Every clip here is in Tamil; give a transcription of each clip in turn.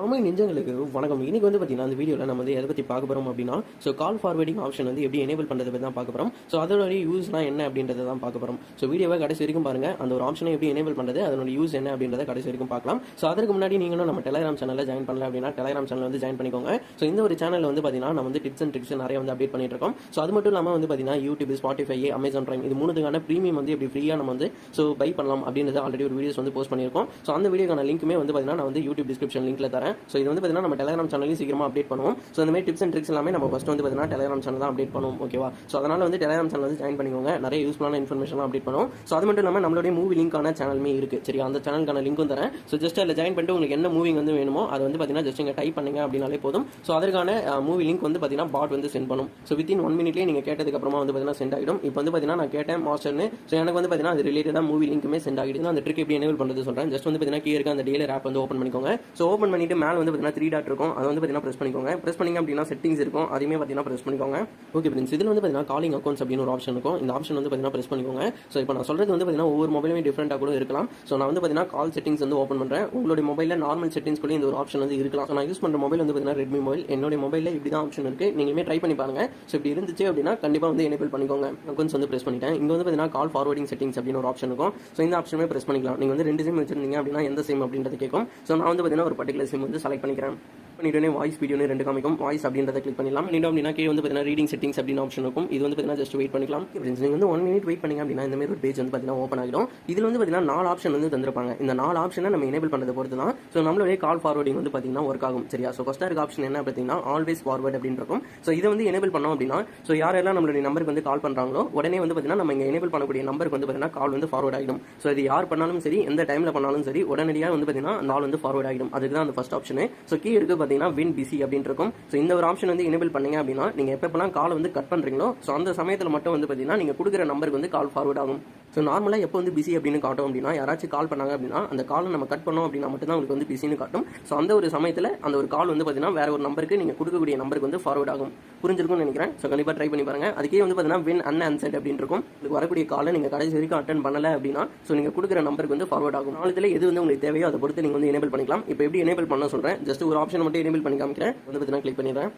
ஆமாம் நெஞ்சங்களுக்கு வணக்கம். இன்னைக்கு வந்து பார்த்தீங்கன்னா அந்த வீடியோவில் நம்ம வந்து எதை பற்றி பார்க்க போகிறோம் அப்படின்னா, ஸோ கால் ஃபார்வர்டிங் ஆப்ஷன் வந்து எப்படி எனேபிள் பண்ணுறது பற்றி தான் பார்க்க போகிறோம். ஸோ அதோட யூஸ்னா என்ன அப்படின்றத தான் பார்க்க போகிறோம். ஸோ வீடியோவை கடைசி வரைக்கும் பாருங்கள். அந்த ஒரு ஆப்ஷனை எப்படி எனேபிள் பண்ணுறது, அதோட யூஸ் என்ன அப்படின்றத கடைசி வரைக்கும் பார்க்கலாம். ஸோ அதற்கு முன்னாடி நீங்களும் நம்ம டெலிகிராம் சேனலில் ஜாயின் பண்ணல அப்படின்னா டெலிகிராம் சேனல் வந்து ஜாயின் பண்ணிக்கோங்க. ஸோ இந்த ஒரு சேனலில் வந்து பார்த்தீங்கன்னா நம்ம வந்து டிப்ஸ் அண்ட் ட்ரிக்ஸ் நிறைய வந்து அப்டேட் பண்ணிட்டு இருக்கோம். ஸோ அது மட்டும் இல்லாமல் வந்து பார்த்தீங்கன்னா யூடியூப், ஸ்பாட்டிஃபை, அமேசான் பிரைம் இது மூணுக்கான ப்ரீமியம் வந்து எப்படி ஃப்ரீயாக நம்ம வந்து ஸோ பை பண்ணலாம் அப்படின்றத ஆல்ரெடி ஒரு வீடியோஸ் வந்து போஸ்ட் பண்ணியிருக்கோம். ஸோ அந்த வீடியோக்கான லிங்க்குமே வந்து பார்த்தீங்கன்னா நான் வந்து யூடியூப் டிஸ்கிரிப்ஷன் லிங்க்ல தரேன். ஸோ இது வந்து பார்த்தீங்கன்னா நம்ம டெலிகிராம் சேனலையும் சீக்கிரமா அப்டேட் பண்ணுவோம். ஸோ இந்த மாதிரி டிப்ஸ் அண்ட் ட்ரிக்ஸ் எல்லாமே நம்ம ஃபர்ஸ்ட் வந்து பார்த்தீங்கன்னா டெலிகிராம் சேனல் தான் அப்டேட் பண்ணுவோம். ஓகேவா? ஸோ அதனால வந்து டெலிகிராம் சேனல் வந்து ஜாயின் பண்ணிக்கோங்க. நிறைய யூஸ்ஃபுல்லான இன்ஃபர்மேஷன் அப்டேட் பண்ணுவோம். ஸோ அது மட்டும் இல்லாமல் நம்மளுடைய மூவி லிங்கான சேனலுமே இருக்கு. சரி, அந்த சேனலுக்கான லிங்க்கும் தரேன். ஸோ ஜஸ்ட் அதில் ஜாயின் பண்ணிட்டு உங்களுக்கு என்ன மூவி வந்து வேணுமோ அதை வந்து பார்த்தீங்கன்னா ஜஸ்ட் இங்கே டைப் பண்ணுங்க அப்படின்னாலே போதும். ஸோ அதற்கான மூவி லிங்க் வந்து பார்த்தீங்கன்னா பாட் வந்து சென்ட் பண்ணும். ஸோ வித்தின் 1 மினிட்லேயே நீங்கள் கேட்டதுக்கு அப்புறமா வந்து பார்த்தீங்கன்னா சென்ட் ஆகிடும். இப்போ வந்து பார்த்தீங்கன்னா நான் கேட்டேன் மாஸ்டர்னு. ஸோ எனக்கு வந்து பார்த்தீங்கன்னா அது ரிலேட்டடாக மூவி லிங்க்குமே சென்ட் ஆகிடுது. அந்த ட்ரிக் எப்படி எனேபிள் பண்ணுறது சொல்கிறேன். ஜஸ்ட் வந்து பார்த்தீங்கன்னா கீழே இருக்க அந்த டெய்லர் ஆப் வந்து ஓப்பன் பண்ணிக்கோங்க. ஸோ ஓப்பன் பண்ணிட்டு மேலே வந்து பார்த்தீங்கன்னா 3 டாட் இருக்கும். அதை வந்து பார்த்தீங்கன்னா பிரஸ் பண்ணிக்கோங்க. பிரஸ் பண்ணிங்க அப்படின்னா செட்டிங்ஸ் இருக்கும். அதையுமே பார்த்தீங்கன்னா பிரஸ் பண்ணிக்கோங்க. ஓகே ஃப்ரெண்ட்ஸ், இதில் வந்து பார்த்தீங்கன்னா காலிங் அக்கௌண்ட்ஸ் அப்படின்னு ஒரு ஆப்ஷன் இருக்கும். இந்த ஆப்ஷன் வந்து பார்த்தீங்கன்னா பிரஸ் பண்ணிக்கோங்க. ஸோ இப்போ நான் சொல்றது வந்து பார்த்தீங்கன்னா ஒவ்வொரு மொபைலுமே டிஃப்ரெண்டாக கூட இருக்கலாம். ஸோ நான் வந்து பார்த்தீங்கன்னா கால் செட்டிங்ஸ் வந்து ஓப்பன் பண்ணுறேன். உங்களுடைய மொபைலில் நார்மல் செட்டிங்ஸ் கூட இந்த ஒரு ஆப்ஷன் வந்து இருக்கலாம். ஸோ நான் யூஸ் பண்ணுற மொபைல் வந்து பார்த்தீங்கன்னா ரெட்மி மொபைல். என்னுடைய மொபைலில் இப்படி தான் ஆப்ஷன் இருக்குது. நீங்களுமே ட்ரை பண்ணி பாருங்க. ஸோ இப்படி இருந்துச்சு அப்படின்னா கண்டிப்பாக வந்து எனேபிள் பண்ணிக்கோங்க. அக்கௌண்ட்ஸ் வந்து பிரஸ் பண்ணிட்டேன். இங்கே வந்து பார்த்தீங்கன்னா கால் ஃபார்வர்டிங் செட்டிங்ஸ் அப்படின்னு ஒரு ஆப்ஷன் இருக்கும். ஸோ இந்த ஆப்ஷனுமே பிரஸ் பண்ணிக்கலாம். நீங்கள் வந்து 2 சிம் வச்சிருந்தீங்க அப்படின்னா எந்த சிம் அப்படின்றது கேட்கும். ஸோ நான் வந்து பார்த்தீங்கன்னா ஒரு பர்டிகுலர் சிம் வந்து செலக்ட் பண்ணிக்கிறேன். பண்ணிட்டு வாய்ஸ் வீடியோ 2 காமிக்கும். வாய்ஸ் அப்படின்றத கிளிக் பண்ணிடலாம். பண்ணிட்டோம் அப்படின்னா கீழே வந்து பார்த்தீங்கன்னா ரீடிங் செட்டிங்ஸ் அப்படின்னு ஆப்ஷன் இருக்கும். இது வந்து பார்த்தீங்கன்னா ஜஸ்ட் வெயிட் பண்ணிக்கலாம். நீங்கள் வந்து 1 மினிட் வெயிட் பண்ணீங்க அப்படின்னா இந்த மாதிரி ஒரு பேஜ் வந்து பார்த்தீங்கன்னா ஓப்பன் ஆகிடும். இதில் வந்து பார்த்தீங்கன்னா 4 ஆப்ஷன் வந்து தந்திருப்பாங்க. இந்த 4 ஆப்ஷனை நம்ம எனேபிள் பண்ணுறத பொறுத்து தான் ஸோ நம்மளுடைய கால் ஃபார்வர்டிங் வந்து பார்த்தீங்கன்னா ஒர்க் ஆகும். சரியா? ஸோ ஃபர்ஸ்ட் இருக்க ஆப்ஷன் என்ன பார்த்தீங்கன்னா ஆல்வேஸ் ஃபார்வர்ட் அப்படின்னு இருக்கும். ஸோ இதை வந்து எனேபிள் பண்ணோம் அப்படின்னா ஸோ யாரெல்லாம் நம்மளுடைய நம்பருக்கு வந்து கால் பண்ணுறாங்களோ உடனே வந்து பார்த்தீங்கன்னா நம்ம இங்கே எனேபிள் பண்ணக்கூடிய நம்பருக்கு வந்து பார்த்தீங்கன்னா கால் வந்து ஃபார்வர்ட் ஆகிடும். ஸோ இது யார் பண்ணாலும் சரி, எந்த டைமில் பண்ணாலும் சரி, உடனடியாக வந்து பார்த்தீங்கன்னா நாள் வந்து ஃபார்வர்ட் ஆகிடும். அதுக்கு தான் அந்த ஃபர்ஸ்ட் ஆப்ஷன். ஸோ கீ இருக்கு பார்த்தீங்கன்னா வின் பிசி அப்படின்னு இருக்கும். ஸோ இந்த ஒரு ஆப்ஷன் வந்து எனேபிள் பண்ணீங்க அப்படின்னா நீங்க எப்பப்பெல்லாம் கால் வந்து கட் பண்றீங்களோ ஸோ அந்த சமயத்தில் மட்டும் வந்து பார்த்தீங்கன்னா நீங்க கொடுக்குற நம்பருக்கு வந்து கால் ஃபார்வர்ட் ஆகும். ஸோ நார்மலாக எப்போ வந்து பிசி அப்படின்னு காட்டும் அப்படின்னா யாராச்சும் கால் பண்ணாங்க அப்படின்னா அந்த காலை நம்ம கட் பண்ணோம் அப்படின்னா மட்டும் தான் உங்களுக்கு வந்து பிசின்னு காட்டும். ஸோ அந்த ஒரு சமயத்தில் அந்த ஒரு கால் வந்து பார்த்தீங்கன்னா வேற ஒரு நம்பருக்கு நீங்க கொடுக்கக்கூடிய நம்பருக்கு வந்து ஃபார்வர்ட் ஆகும். புரிஞ்சிருக்கும்னு நினைக்கிறேன். ஸோ கண்டிப்பாக ட்ரை பண்ணி பாருங்க. அதுக்கே வந்து பார்த்தீங்கன்னா வின் அன்ஆன்சர்ட் அப்படின்னு இருக்கும். உங்களுக்கு வரக்கூடிய காலை நீங்க கடைசி வரைக்கும் அட்டன் பண்ணல அப்படின்னா ஸோ நீங்க கொடுக்குற நம்பருக்கு வந்து ஃபார்வர்ட் ஆகும். நாளத்தில் எது வந்து உங்களுக்கு தேவையோ அதை பொறுத்து நீங்க வந்து எனேபிள் பண்ணிக்கலாம். இப்போ எப்படி எனேபிள் பண்ண சொல்றேன். ஜஸ்ட் ஒரு ஆப்ஷன் மட்டும் எனேபிள் பண்ணி காமிக்கிறேன். வந்து பார்த்தீங்கன்னா கிளிக் பண்ணிடுறேன்.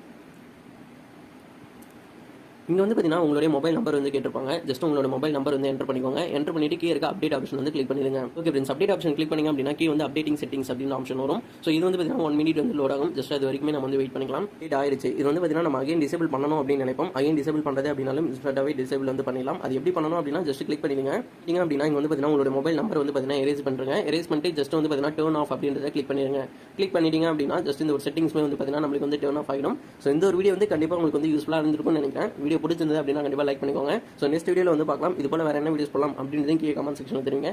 இங்கே வந்து பார்த்தீங்கன்னா உங்களுடைய மொபைல் நம்பர் வந்து கேட்டிருப்பாங்க. ஜஸ்ட் உங்களோட மொபைல் நம்பர் வந்து என்டர் பண்ணிக்கோங்க. என்டர் பண்ணிட்டு கீழே இருக்க அப்டேட் ஆப்ஷன் வந்து கிளிக் பண்ணிடுங்க. Okay friends, update option click பண்ணிங்க அப்படின்னா கீ வந்து அப்டேட்டிங் செட்டிங்ஸ் அப்படின்னு ஆப்ஷன் வரும். ஸோ இது வந்து பார்த்தீங்கன்னா 1 மினிட் வந்து லோட் ஆகும். ஜஸ்ட் அது வரைக்கும் நம்ம வந்து வெயிட் பண்ணிக்கலாம். இது ஆயிடுச்சு. இது வந்து பார்த்தீங்கன்னா நம்ம அகைன் டிசேபிள் பண்ணணும் அப்படின்னு நினைப்போம். அகைன் டிசேபிள் பண்ணுறது அப்படின்னாலும் இன்ஸ்டன்டாகவே டிசேபிள் வந்து பண்ணிடலாம். அது எப்படி பண்ணணும் அப்படின்னா ஜஸ்ட் கிளிக் பண்ணிடுங்க. நீங்கள் அப்படின்னா இங்கே வந்து பார்த்தீங்கன்னா உங்களோட மொபைல் நம்பர் வந்து பார்த்தீங்கன்னா எரேஸ் பண்ணுறங்க. எரேஸ் பண்ணிட்டு ஜஸ்ட் வந்து பார்த்தீங்கன்னா டர்ன் ஆஃப் அப்படின்றத கிளிக் பண்ணிடுங்க. கிளிக் பண்ணிட்டீங்க அப்படின்னா ஜஸ்ட் இந்த ஒரு செட்டிங்ஸ்மே வந்து பார்த்தீங்கன்னா நம்மளுக்கு வந்து டர்ன் ஆஃப் ஆகிடும். ஸோ இந்த ஒரு வீடியோ வந்து கண்டிப்பாக உங்களுக்கு வந்து யூஸ்ஃபுல்லாக இருந்திருக்கும்னு நினைக்கிறேன். வீடியோ பிடிச்சிருந்தது அப்படின்னா லைக் பண்ணிக்கோங்க. ஸோ நெக்ஸ்ட் வீடியோவில் வந்து பார்க்கலாம். இது போல வேற என்ன வீடியோஸ் போடலாம் அப்படின்றதையும் கீழே கமெண்ட் செக்ஷனில் தெரியுங்க.